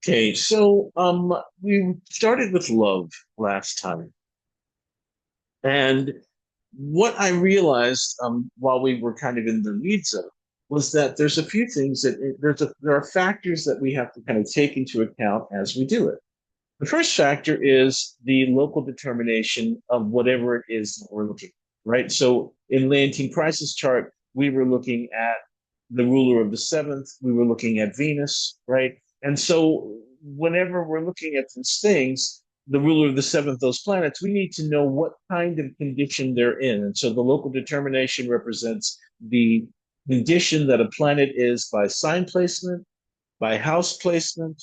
Okay, so we started with love last time, and what I realized while we were kind of in the weeds of was that there's a few things there are factors that we have to kind of take into account as we do it. The first factor is the local determination of whatever it is that we're looking at, right? So in Leontyne Price's chart, we were looking at the ruler of the seventh, we were looking at Venus, right? And so whenever we're looking at these things, the ruler of the seventh, those planets, we need to know what kind of condition they're in. And so the local determination represents the condition that a planet is by sign placement, by house placement,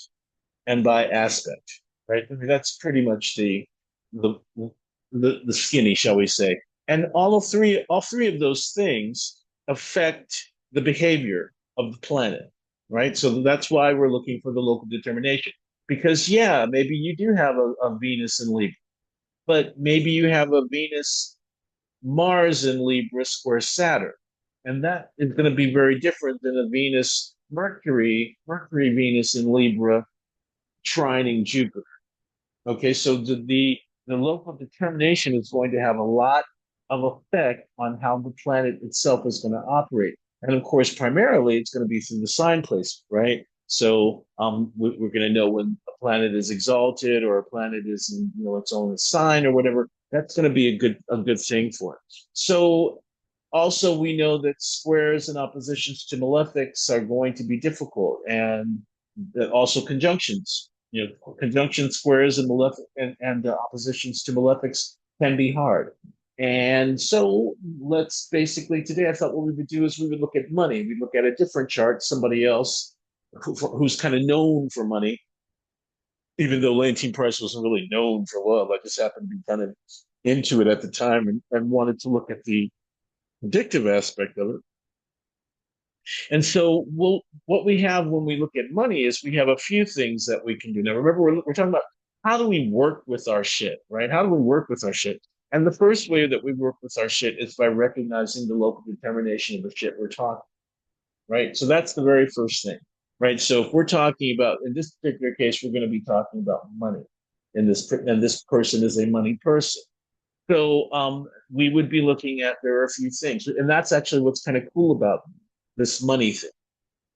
and by aspect, right? I mean, that's pretty much the the skinny, shall we say? And all three of those things affect the behavior of the planet, right? So that's why we're looking for the local determination. Because yeah, maybe you do have a Venus in Libra, but maybe you have a Venus Mars in Libra square Saturn, and that is going to be very different than a Venus Mercury Venus in Libra trining Jupiter. Okay, so the local determination is going to have a lot of effect on how the planet itself is going to operate. And of course, primarily it's going to be through the sign placement, right? So we're going to know when a planet is exalted or a planet is in its own sign or whatever. That's going to be a good thing for it. So also we know that squares and oppositions to malefics are going to be difficult, and also conjunctions. Conjunction squares and and oppositions to malefics can be hard. And so let's basically today I thought what we would do is we would look at money. We'd look at a different chart, somebody else who's kind of known for money, even though Leontyne Price wasn't really known for love. I just happened to be kind of into it at the time and wanted to look at the predictive aspect of it. And so what we have when we look at money is we have a few things that we can do. Now, remember, we're talking about how do we work with our shit, right? How do we work with our shit? And the first way that we work with our shit is by recognizing the local determination of the shit we're talking, right? So that's the very first thing, right? So if we're talking about, in this particular case, we're going to be talking about money. And this person is a money person. So we would be looking at there are a few things, and that's actually what's kind of cool about this money thing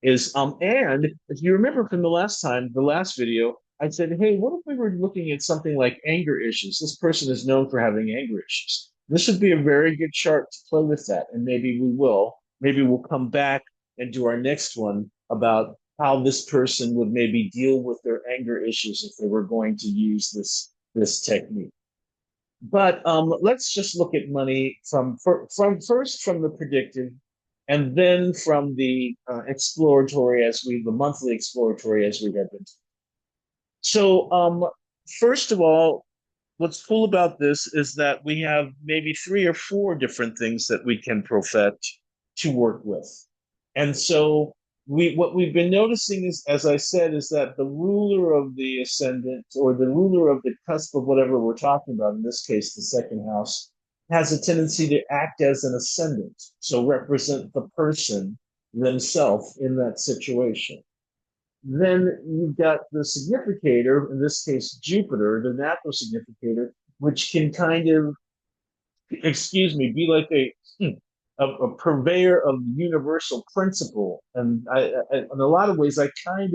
is and if you remember from the last video, I said, hey, what if we were looking at something like anger issues? This person is known for having anger issues. This would be a very good chart to play with that, and maybe we'll come back and do our next one about how this person would maybe deal with their anger issues if they were going to use this technique. But let's just look at money from first from the predictive, and then from the exploratory the monthly exploratory as we get into. So first of all, what's cool about this is that we have maybe three or four different things that we can profet to work with. And so what we've been noticing is, as I said, is that the ruler of the ascendant or the ruler of the cusp of whatever we're talking about, in this case, the second house, has a tendency to act as an ascendant, so represent the person themselves in that situation. Then you've got the significator, in this case, Jupiter, the natural significator, which can kind of, excuse me, be like a purveyor of universal principle. And in a lot of ways, I think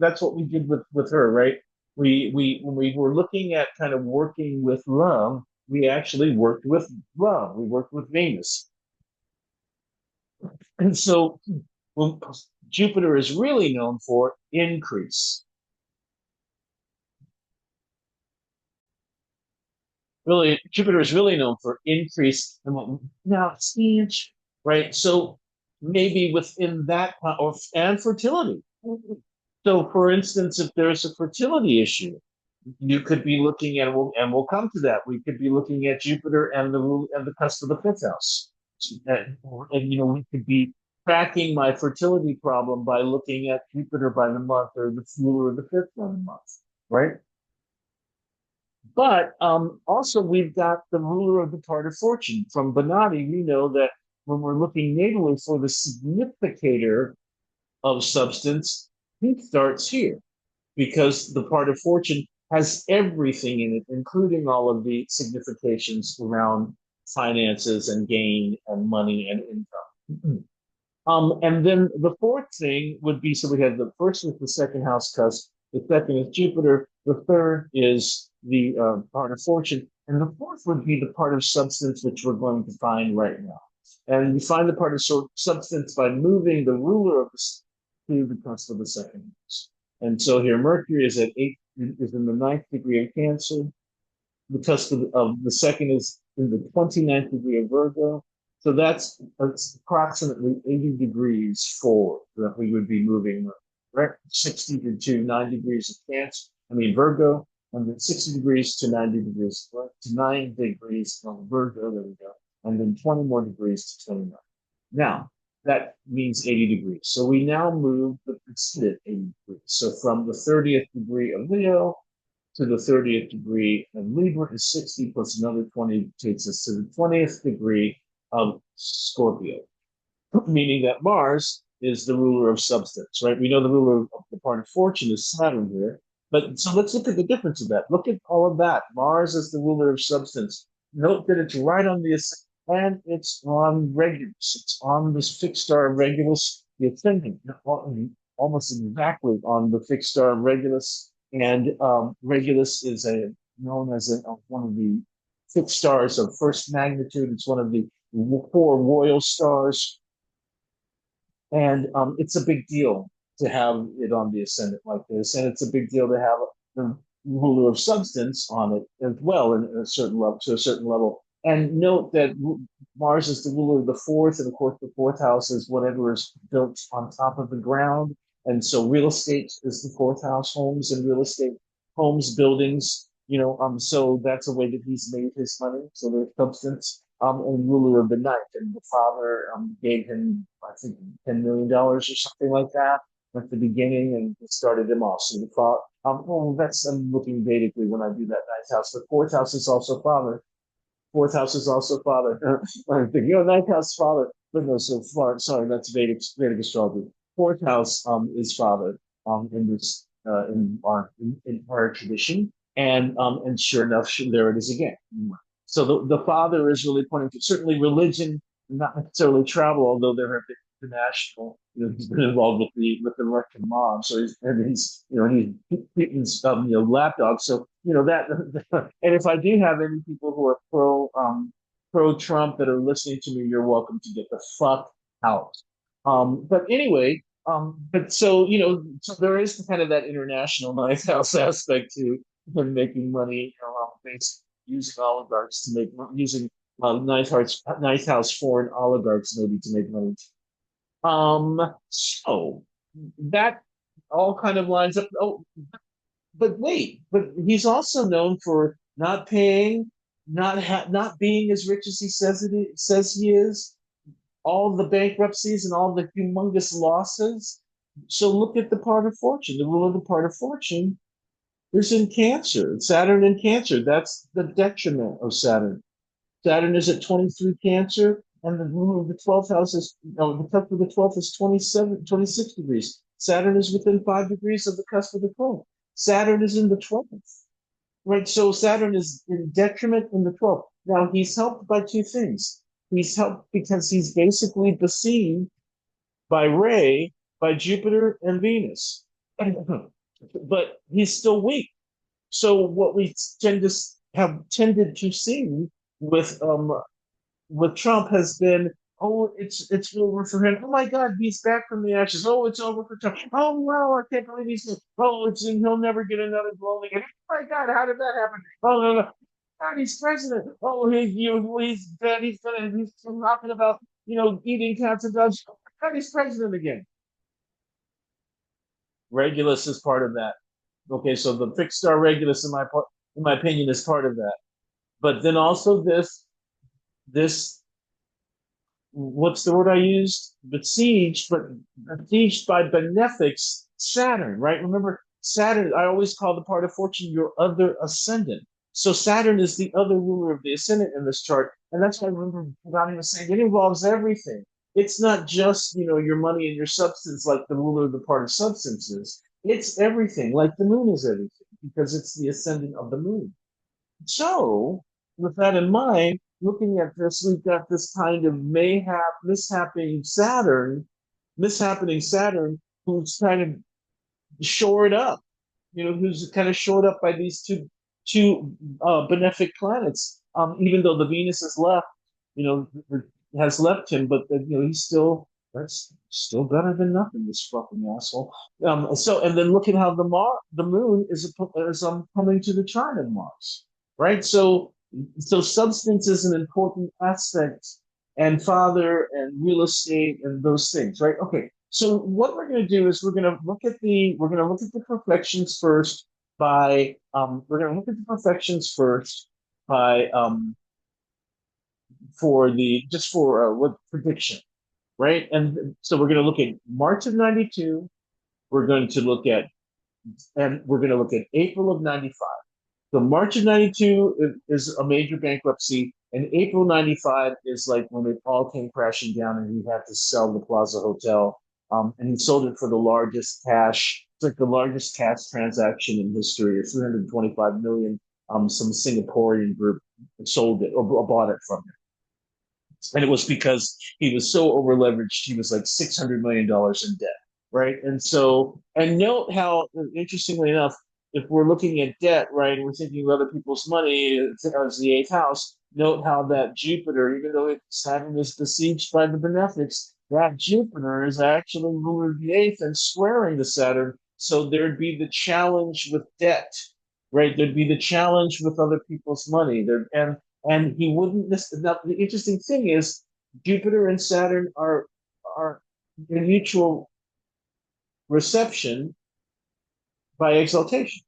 that's what we did with her, right? When we were looking at kind of working with love, we actually worked with love. We worked with Venus. And so well, Jupiter is really known for increase. Really, Jupiter is really known for increase in what now stage, right? So maybe within that or and fertility. So, for instance, if there's a fertility issue, you could be looking at, and we'll come to that. We could be looking at Jupiter and the cusp of the fifth house, and we could be tracking my fertility problem by looking at Jupiter by the month or the ruler of the fifth by the month, right? But also, we've got the ruler of the part of fortune. From Bonatti, we know that when we're looking natally for the significator of substance, he starts here. because the part of fortune has everything in it, including all of the significations around finances and gain and money and income. And then the fourth thing would be, so we have the first is the second house cusp, the second is Jupiter, the third is the part of fortune, and the fourth would be the part of substance, which we're going to find right now. And we find the part of substance by moving the ruler of the to the cusp of the second house. And so here, Mercury is at eight, is in the ninth degree of Cancer, the cusp of the second is in the 29th degree of Virgo. So that's approximately 80 degrees forward that we would be moving, right? 60 to 9 degrees of Cancer, I mean Virgo, and then 60 degrees to 90 degrees, right? To 9 degrees of Virgo, there we go. And then 20 more degrees to 29. Now, that means 80 degrees. So we now move the split 80 degrees. So from the 30th degree of Leo to the 30th degree, and Libra is 60 plus another 20 takes us to the 20th degree of Scorpio, meaning that Mars is the ruler of substance, right? We know the ruler of the part of fortune is Saturn here. But so let's look at the difference of that. Look at all of that. Mars is the ruler of substance. Note that it's right on the ascendant and it's on Regulus. It's on this fixed star of Regulus, the ascendant, almost exactly on the fixed star of Regulus. And Regulus is known as one of the fixed stars of first magnitude. It's one of the four royal stars, and it's a big deal to have it on the ascendant like this, and it's a big deal to have the ruler of substance on it as well, in a certain level, to a certain level. And note that Mars is the ruler of the fourth, and of course the fourth house is whatever is built on top of the ground. And so real estate is the fourth house, homes and real estate, homes, buildings. So that's a way that he's made his money. So there's substance. And ruler of the ninth, and the father gave him, I think, $10 million or something like that at the beginning, and started him off. So the father, that's I'm looking Vedically when I do that ninth house. The fourth house is also father. Fourth house is also father. I'm thinking, ninth house father, but no, so far, sorry, that's Vedic astrology. Fourth house is father in this in our tradition, and sure enough, there it is again. So the father is really pointing to certainly religion, not necessarily travel, although there have been international. He's been involved with the Russian mob, so he's lapdog. So that, and if I do have any people who are pro Trump that are listening to me, you're welcome to get the fuck out. But anyway, but so there is kind of that international ninth house aspect to making money, based using oligarchs to make using ninth house foreign oligarchs maybe to make money. So that all kind of lines up. Oh, but wait, but he's also known for not paying, not being as rich as he says he is, all the bankruptcies and all the humongous losses. So look at the part of fortune. The rule of the part of fortune is in Cancer. Saturn in Cancer. That's the detriment of Saturn. Saturn is at 23 Cancer, and the rule of the 12th house is, the cusp of the 12th is 26 degrees. Saturn is within 5 degrees of the cusp of the 12th. Saturn is in the 12th, right? So Saturn is in detriment in the 12th. Now, he's helped by two things. He's helped because he's basically besieged by Ray, by Jupiter and Venus. But he's still weak. So what we have tended to see with Trump has been, oh, it's over for him. Oh my God, he's back from the ashes. Oh, it's over for Trump. Oh wow, I can't believe he's, he'll never get another blow again. Oh my God, how did that happen? Oh no. God, he's president. Oh, he's dead. He's talking about eating cats and dogs. God, he's president again. Regulus is part of that. Okay, so the fixed star Regulus, in my opinion, is part of that. But then also this what's the word I used? Besieged by benefics Saturn, right? Remember, Saturn, I always call the part of fortune your other ascendant. So Saturn is the other ruler of the ascendant in this chart. And that's why I remember Ronnie was saying it involves everything. It's not just, your money and your substance like the ruler of the part of substances. It's everything, like the moon is everything, because it's the ascendant of the moon. So, with that in mind, looking at this, we've got this kind of mishappening Saturn, who's kind of shored up, who's kind of shored up by these two benefic planets. Even though the Venus is left, you know, has left him, but he's still that's still better than nothing. This fucking asshole. And then look at how the moon is coming to the chart of Mars, right? So substance is an important aspect, and father and real estate and those things, right? Okay. So what we're going to do is we're going to look at the perfections first by we're going to look at the perfections first by for the just for what prediction, right? And so we're going to look at March of 92. We're going to look at and we're going to look at April of 95. So March of 92 is a major bankruptcy, and April 95 is like when it all came crashing down and he had to sell the Plaza Hotel. And he sold it for the largest cash, it's like the largest cash transaction in history, 325 million. Some Singaporean group sold it or bought it from him. And it was because he was so over leveraged, he was like $600 million in debt, right? And note how, interestingly enough, if we're looking at debt, right, and we're thinking of other people's money as the eighth house, note how that Jupiter, even though Saturn is besieged by the benefics, that Jupiter is actually ruler of the eighth and squaring the Saturn. So there'd be the challenge with debt, right? There'd be the challenge with other people's money. And he wouldn't miss. Now, the interesting thing is Jupiter and Saturn are in mutual reception by exaltation.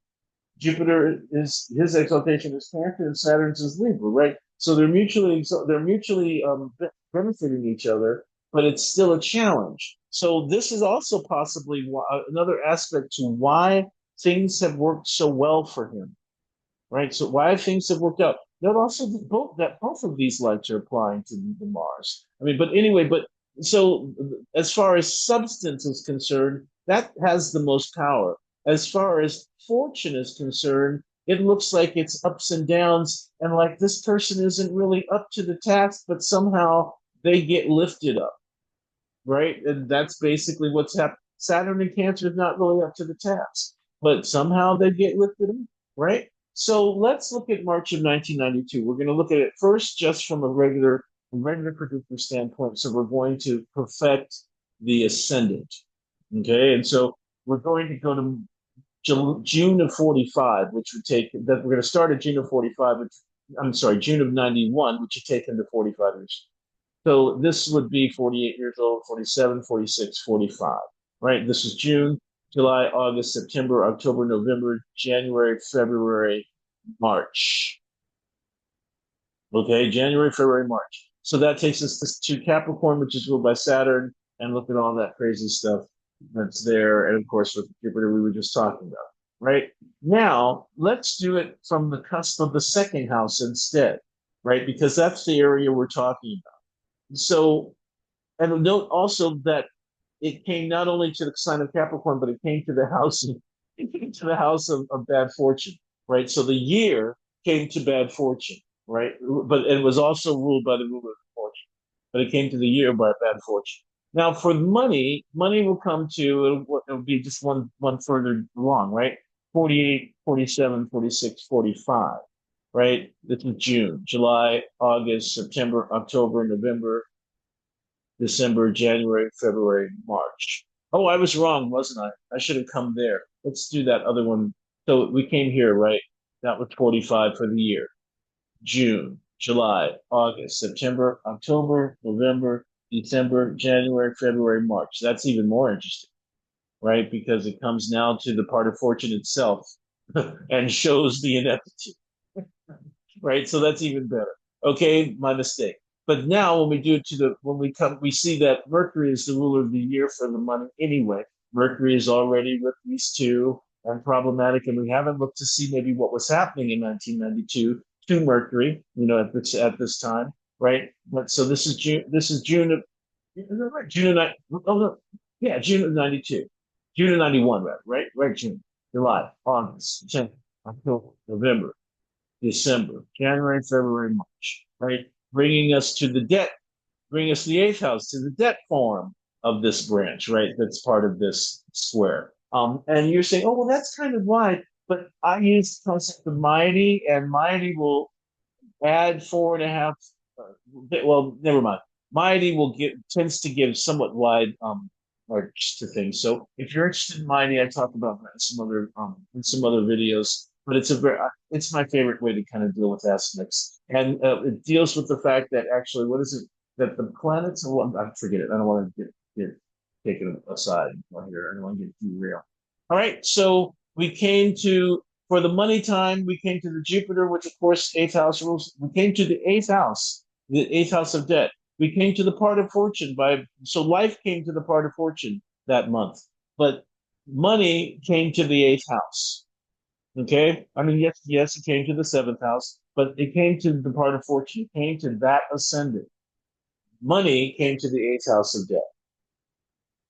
Jupiter is his exaltation is Cancer and Saturn's is Libra, right? So they're mutually benefiting each other, but it's still a challenge. So this is also possibly another aspect to why things have worked so well for him, right? So why things have worked out. That also both of these lights are applying to the Mars. I mean, but anyway, so as far as substance is concerned, that has the most power. As far as fortune is concerned, it looks like it's ups and downs, and like this person isn't really up to the task, but somehow they get lifted up, right? And that's basically what's happened. Saturn and Cancer is not really up to the task, but somehow they get lifted up, right? So let's look at March of 1992. We're going to look at it first just from a regular predictor standpoint. So we're going to perfect the ascendant. Okay. And so we're going to go to June of 45, which would take that we're going to start at June of 45, which, I'm sorry, June of 91, which would take into 45 years. So this would be 48 years old, 47, 46, 45, right? This is June, July, August, September, October, November, January, February, March. Okay, January, February, March. So that takes us to Capricorn, which is ruled by Saturn, and look at all that crazy stuff that's there. And of course, with Jupiter, we were just talking about, right? Now, let's do it from the cusp of the second house instead, right? Because that's the area we're talking about. So, and note also that it came not only to the sign of Capricorn, but it came to the house of, it came to the house of bad fortune, right? So the year came to bad fortune, right? But it was also ruled by the ruler of fortune, but it came to the year by bad fortune. Now for money will come to it'll be just one further along, right? 48, 47, 46, 45, right? This is June, July, August, September, October, November, December, January, February, March. Oh, I was wrong, wasn't I? I should have come there. Let's do that other one. So we came here, right? That was 45 for the year. June, July, August, September, October, November, December, January, February, March. That's even more interesting, right? Because it comes now to the part of fortune itself and shows the ineptitude, right? So that's even better. Okay, my mistake. But now when we do it to the when we come we see that Mercury is the ruler of the year for the money anyway. Mercury is already with these two and problematic, and we haven't looked to see maybe what was happening in 1992 to Mercury, at this time, right? But so this is June. This is June of June of oh, no, yeah, June of 92. June of 91, rather, right? Right, June, July, August, September, October, November, December, January, February, March, right? Bringing us to the debt, bringing us to the eighth house, to the debt form of this branch, right? That's part of this square. And you're saying, oh, well, that's kind of wide, but I use the concept of mighty, and mighty will add 4.5. Well, never mind. Mighty will give tends to give somewhat wide arch to things. So if you're interested in mighty, I talk about that in some other videos. But it's my favorite way to kind of deal with aspects, and it deals with the fact that actually, what is it that the planets? Well, I forget it. I don't want to get taken aside here. I don't want to get derailed. All right, so we came to for the money time, we came to the Jupiter, which of course eighth house rules. We came to the eighth house of debt. We came to the part of fortune so life came to the part of fortune that month, but money came to the eighth house. Okay, I mean yes, it came to the seventh house, but it came to the part of fortune. It came to that ascendant. Money came to the eighth house of debt.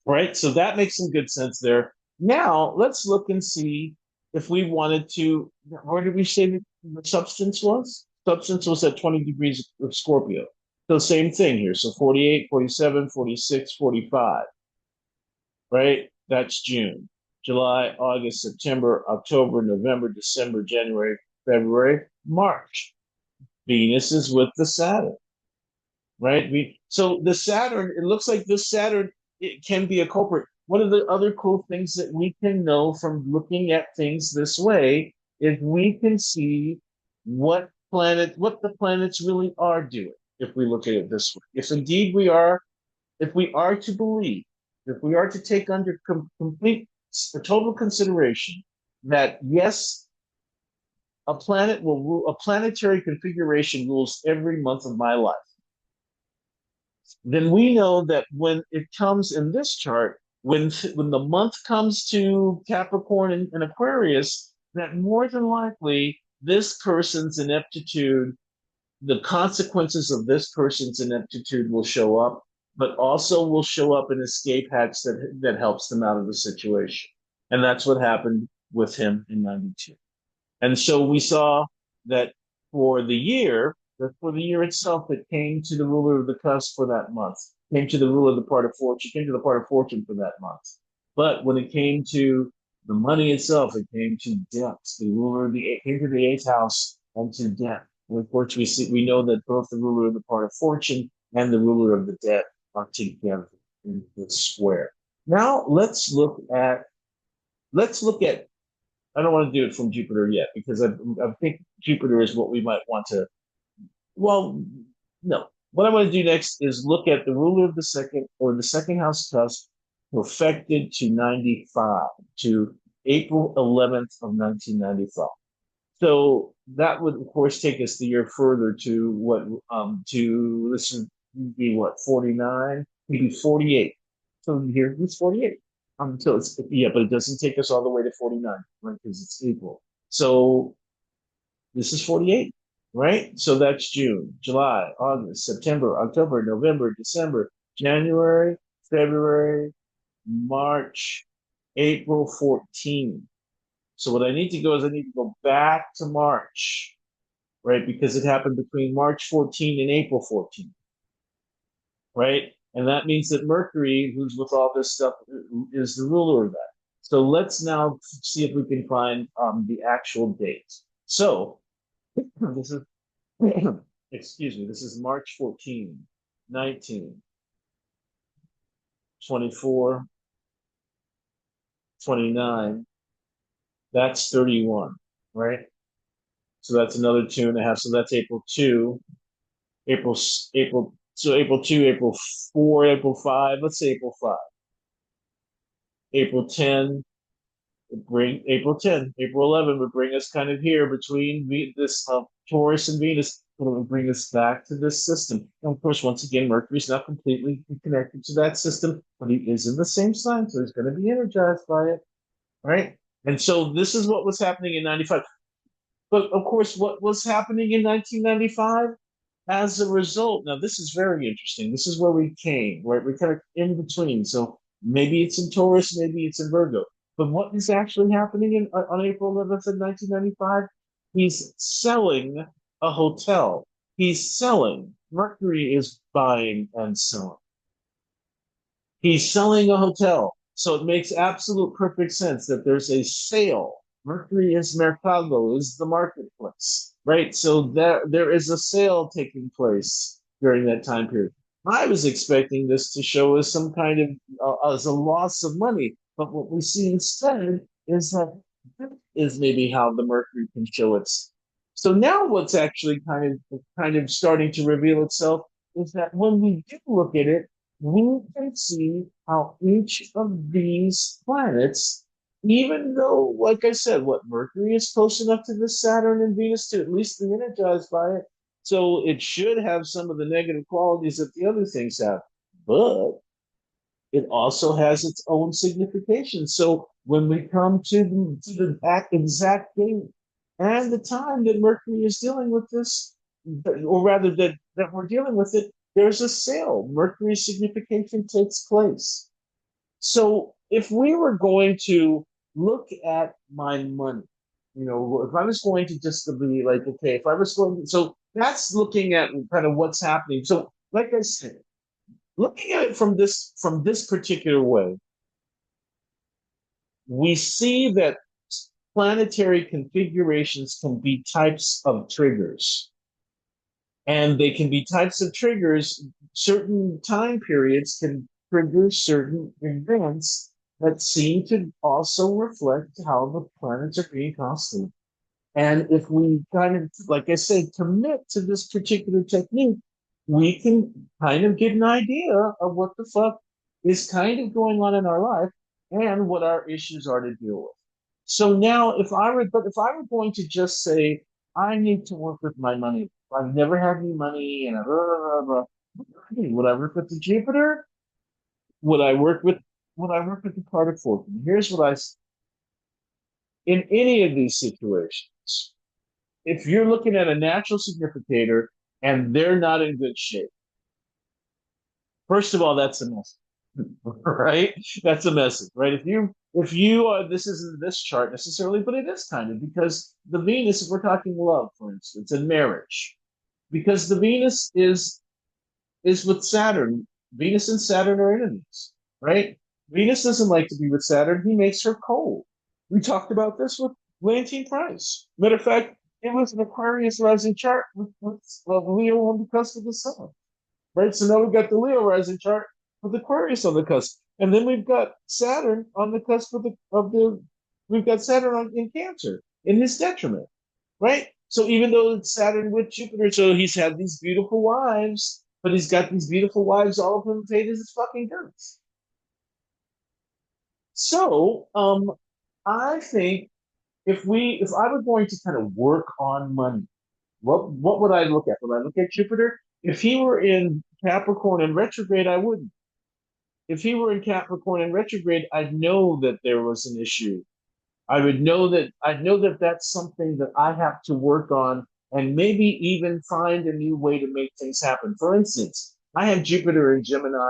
Right? So that makes some good sense there. Now let's look and see if we wanted to. Where did we say the substance was? Substance was at 20 degrees of Scorpio. So same thing here. So 48, 47, 46, 45. Right? That's June, July, August, September, October, November, December, January, February, March. Venus is with the Saturn, right? So the Saturn, it looks like this Saturn it can be a culprit. One of the other cool things that we can know from looking at things this way is we can see what the planets really are doing if we look at it this way. If indeed if we are to believe, if we are to take under complete, total consideration that yes, a planetary configuration rules every month of my life, then we know that when it comes in this chart, when the month comes to Capricorn and Aquarius, that more than likely this person's ineptitude, the consequences of this person's ineptitude will show up, but also will show up in escape hatch that helps them out of the situation. And that's what happened with him in 92. And so we saw that for the year itself, it came to the ruler of the cusp for that month, came to the ruler of the part of fortune, came to the part of fortune for that month. But when it came to the money itself, it came to death. The ruler of the came to the eighth house and to death. And of course, we know that both the ruler of the part of fortune and the ruler of the debt are together in the square. Now let's look at I don't want to do it from Jupiter yet because I think Jupiter is what we might want to. Well, no. What I want to do next is look at the ruler of the second or the second house cusp perfected to 95 to April 11th of 1995. So that would of course take us the year further to this would be what 49, maybe 48. So here it's 48. So it's yeah, but it doesn't take us all the way to 49, right? Because it's April. So this is 48, right? So that's June, July, August, September, October, November, December, January, February, March, April 14. So what I need to go is I need to go back to March, right? Because it happened between March 14 and April 14, right? And that means that Mercury, who's with all this stuff, is the ruler of that. So let's now see if we can find the actual date. So this is, excuse me, this is March 14, 19, 24, 29. That's 31, right? So that's another 2.5. So that's April 2, so April 2, April 4, April 5. Let's say April 5. April 10, April 10, April 11 would bring us kind of here between this Taurus and Venus. It would bring us back to this system. And of course, once again, Mercury's not completely connected to that system, but he is in the same sign, so he's going to be energized by it, right? And so this is what was happening in 95. But of course, what was happening in 1995 as a result? Now, this is very interesting. This is where we came, right? We're kind of in between. So Maybe it's in Taurus, maybe it's in Virgo. But what is actually happening on April 11th of 1995? He's selling a hotel. He's selling. Mercury is buying and selling. He's selling a hotel. So it makes absolute perfect sense that there's a sale. Mercury is Mercado, is the marketplace, right? So there is a sale taking place during that time period. I was expecting this to show us some kind of as a loss of money, but what we see instead is that this is maybe how the Mercury can show its. So now what's actually kind of starting to reveal itself is that when we do look at it, we can see how each of these planets, even though, like I said, what Mercury is close enough to the Saturn and Venus to at least be energized by it, so it should have some of the negative qualities that the other things have, but it also has its own signification. So when we come to the exact date and the time that Mercury is dealing with this, or rather that we're dealing with it, there's a sale. Mercury's signification takes place. So if we were going to look at my money, if I was going to just to be like, okay, if I was going to, so that's looking at kind of what's happening. So, like I said, looking at it from this particular way, we see that planetary configurations can be types of triggers. And they can be types of triggers. Certain time periods can trigger certain events that seem to also reflect how the planets are being constelled. And if we kind of, like I said, commit to this particular technique, we can kind of get an idea of what the fuck is kind of going on in our life and what our issues are to deal with. So now, if I were going to just say, I need to work with my money. I've never had any money, and blah, blah, blah. Would I work with the Jupiter? Would I work with Would I work with the part of fortune? Here's what in any of these situations, if you're looking at a natural significator and they're not in good shape, first of all, that's a message, right? That's a message, right? If you are, this isn't this chart necessarily, but it is kind of because the Venus, if we're talking love, for instance, and marriage, because the Venus is with Saturn. Venus and Saturn are enemies, right? Venus doesn't like to be with Saturn. He makes her cold. We talked about this with Leontine Price. Matter of fact, it was an Aquarius rising chart with Leo on the cusp of the sun, right? So now we've got the Leo rising chart with Aquarius on the cusp, and then we've got Saturn on the cusp of the we've got Saturn in Cancer in his detriment, right? So even though it's Saturn with Jupiter, so he's had these beautiful wives, but he's got these beautiful wives, all of whom paid his fucking debts. So I think if I were going to kind of work on money, what would I look at? Would I look at Jupiter? If he were in Capricorn and retrograde, I wouldn't. If he were in Capricorn and retrograde, I'd know that there was an issue. I'd know that that's something that I have to work on and maybe even find a new way to make things happen. For instance, I have Jupiter in Gemini,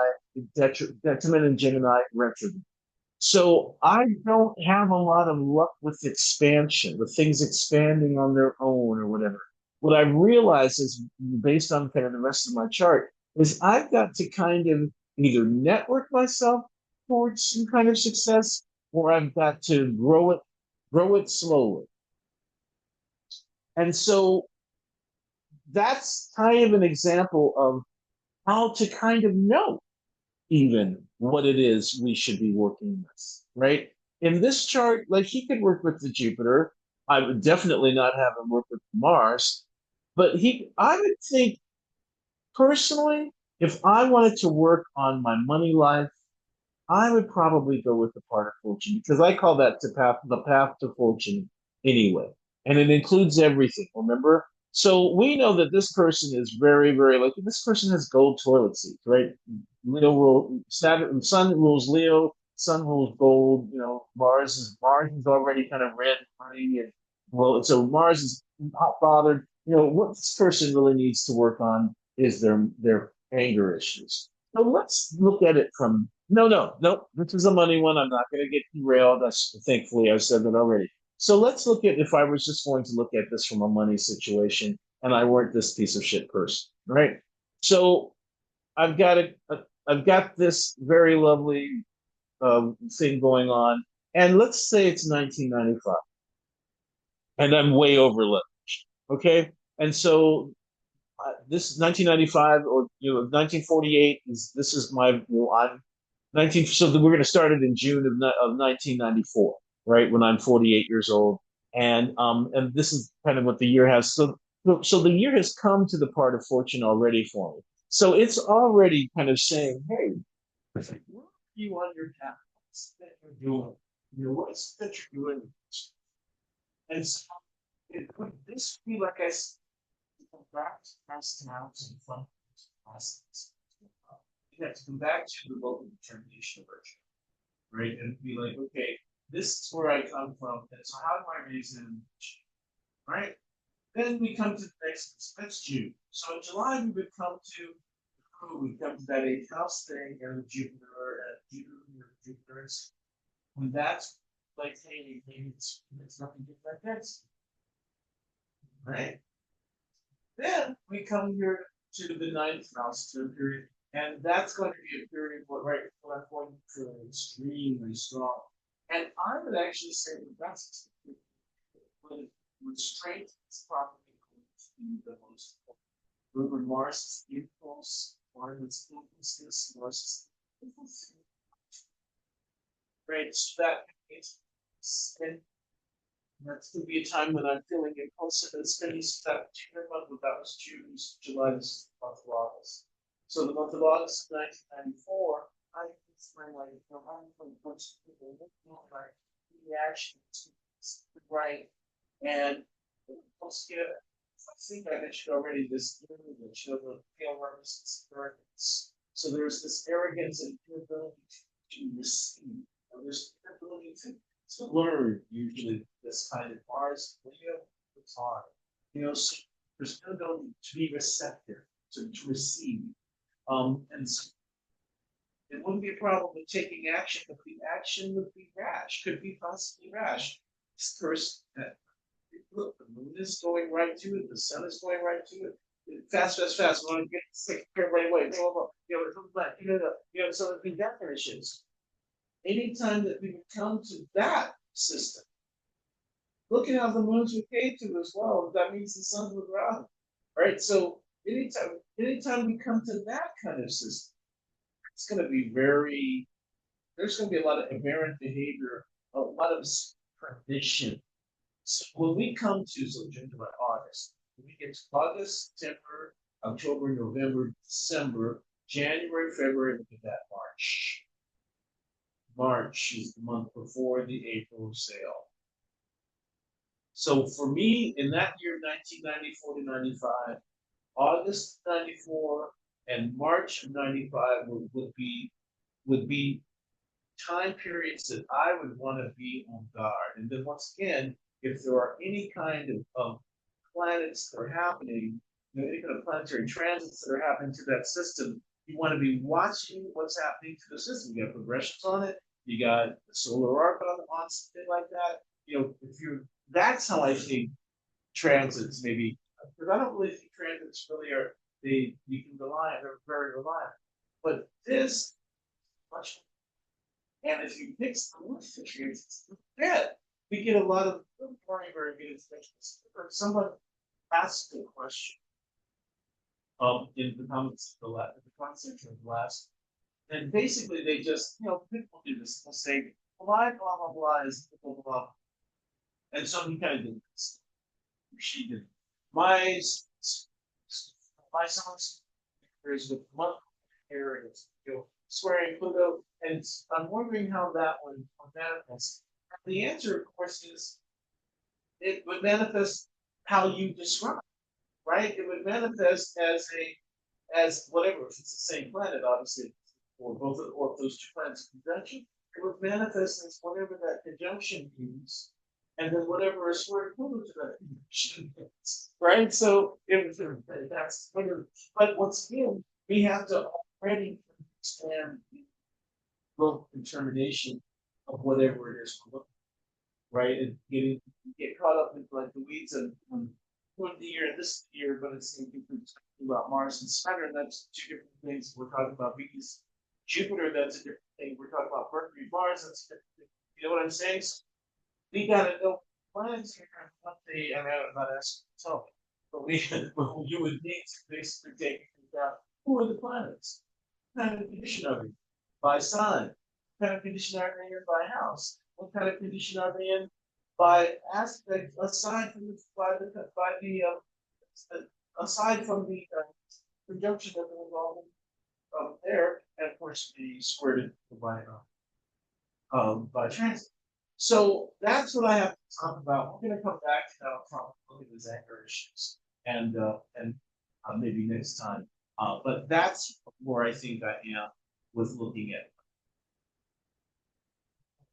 detriment in Gemini retrograde. So I don't have a lot of luck with expansion, with things expanding on their own or whatever. What I realize is, based on kind of the rest of my chart, is I've got to kind of either network myself towards some kind of success, or I've got to grow it slowly. And so that's kind of an example of how to kind of know even what it is we should be working with, right? In this chart, like he could work with the Jupiter. I would definitely not have him work with Mars, but I would think personally, if I wanted to work on my money life, I would probably go with the part of fortune because I call that the path to fortune anyway. And it includes everything, remember? So we know that this person is very, very lucky. This person has gold toilet seats, right? Saturn, Sun rules Leo, Sun rules gold, Mars is already kind of red, money, and well, so Mars is hot bothered. What this person really needs to work on is their anger issues. So let's look at it from No, no, no. This is a money one. I'm not going to get derailed. That's thankfully I've said that already. So let's look at if I was just going to look at this from a money situation and I weren't this piece of shit person, right? So I've got I've got this very lovely thing going on, and let's say it's 1995, and I'm way over leveraged. Okay, and so this is 1995 or 1948 is this is my I'm 19 so we're going to start it in June of 1994, right, when I'm 48 years old, and this is kind of what the year has. So the year has come to the part of fortune already for me, so it's already kind of saying, hey, where are you on your path? What's that you're doing? What's that you're doing? And so it would this be like I said, back to past times and fun process. You have to come back to the local determination version, right? And be like, okay, this is where I come from. And so how do I raise an image, right? Then we come to the that's June. So in July, we come to that eighth house thing and Jupiter. And that's like, hey, maybe it's nothing different like this, right? Then we come here to the ninth house to a period, and that's going to be a period where, right, what I'm going to feel extremely strong. And I would actually say that that's when restraint is probably going to be the most important. Remember, Mars is impulse, Mars is impulses, Mars is impulse. Right, so that means and that's going to be a time when I'm feeling impulsive and spending that particular month, that was June, July, this month of August. So the month of August of 1994, I it's my life, I'm from bunch of people looking like reaction to right. And let's get I think I mentioned already this image of the pale resistance arrogance. So there's this arrogance and inability to receive. There's inability to learn usually this kind of Mars, Leo, it's hard. So there's inability to be receptive, to receive. And so it wouldn't be a problem with taking action, but the action would be rash, could be possibly rash. This person, look, the moon is going right to it, the sun is going right to it. Fast, fast, fast. We want to get sick right away. Blah, blah, blah. So the definitions. Anytime that we come to that system, look at how the moons were paid to as well. That means the sun was around, right? So anytime we come to that kind of system, it's going to be very. There's going to be a lot of aberrant behavior, a lot of tradition. So when we come to June, July, August, when we get to August, September, October, November, December, January, February, look at that, March. March is the month before the April sale. So for me, in that year, 1994 to 95, August 94 and March of 95 would be time periods that I would want to be on guard. And then once again, if there are any kind of planets that are happening, any kind of planetary transits that are happening to that system, you want to be watching what's happening to the system. You got progressions on it, you got the solar arc on something like that. If you that's how I think transits maybe, because I don't really think transits really are you can rely on, they're very reliable. But this much, and if you mix the with the transits, yeah, we get a lot of very, very good extensions. Someone asked a question in the comments of the conversation of the last, and basically they just people do this. They'll say blah blah blah blah is blah blah blah, and so he kind of did this. She did. My my son's there's the month here is swearing Pluto, and I'm wondering how that one manifests. The answer, of course, is it would manifest how you describe, right? It would manifest as whatever, if it's the same planet, obviously, or both or those two planets in conjunction, it would manifest as whatever that conjunction means, and then whatever a square equivalent to that conjunction means, right? So it was but once again, we have to already understand full determination of whatever it is we're looking at, right? And get caught up in like the weeds of the year and this year, but it's thinking about Mars and Saturn. That's two different things. We're talking about Venus, Jupiter. That's a different thing. We're talking about Mercury, Mars. That's a different thing. You know what I'm saying? So we got to know planets here and what they. I mean, I'm not asking to tell me, but we you would need to basically take into account who are the planets, what kind of condition are they by sign, what kind of condition are they in by house, what kind of condition are they in by aspect aside from aside from the conjunction that they're involved in there, and of course the squared by transit. So that's what I have to talk about. We're going to come back to that. I'll probably look at these anchor issues and maybe next time. But that's where I think I am with looking at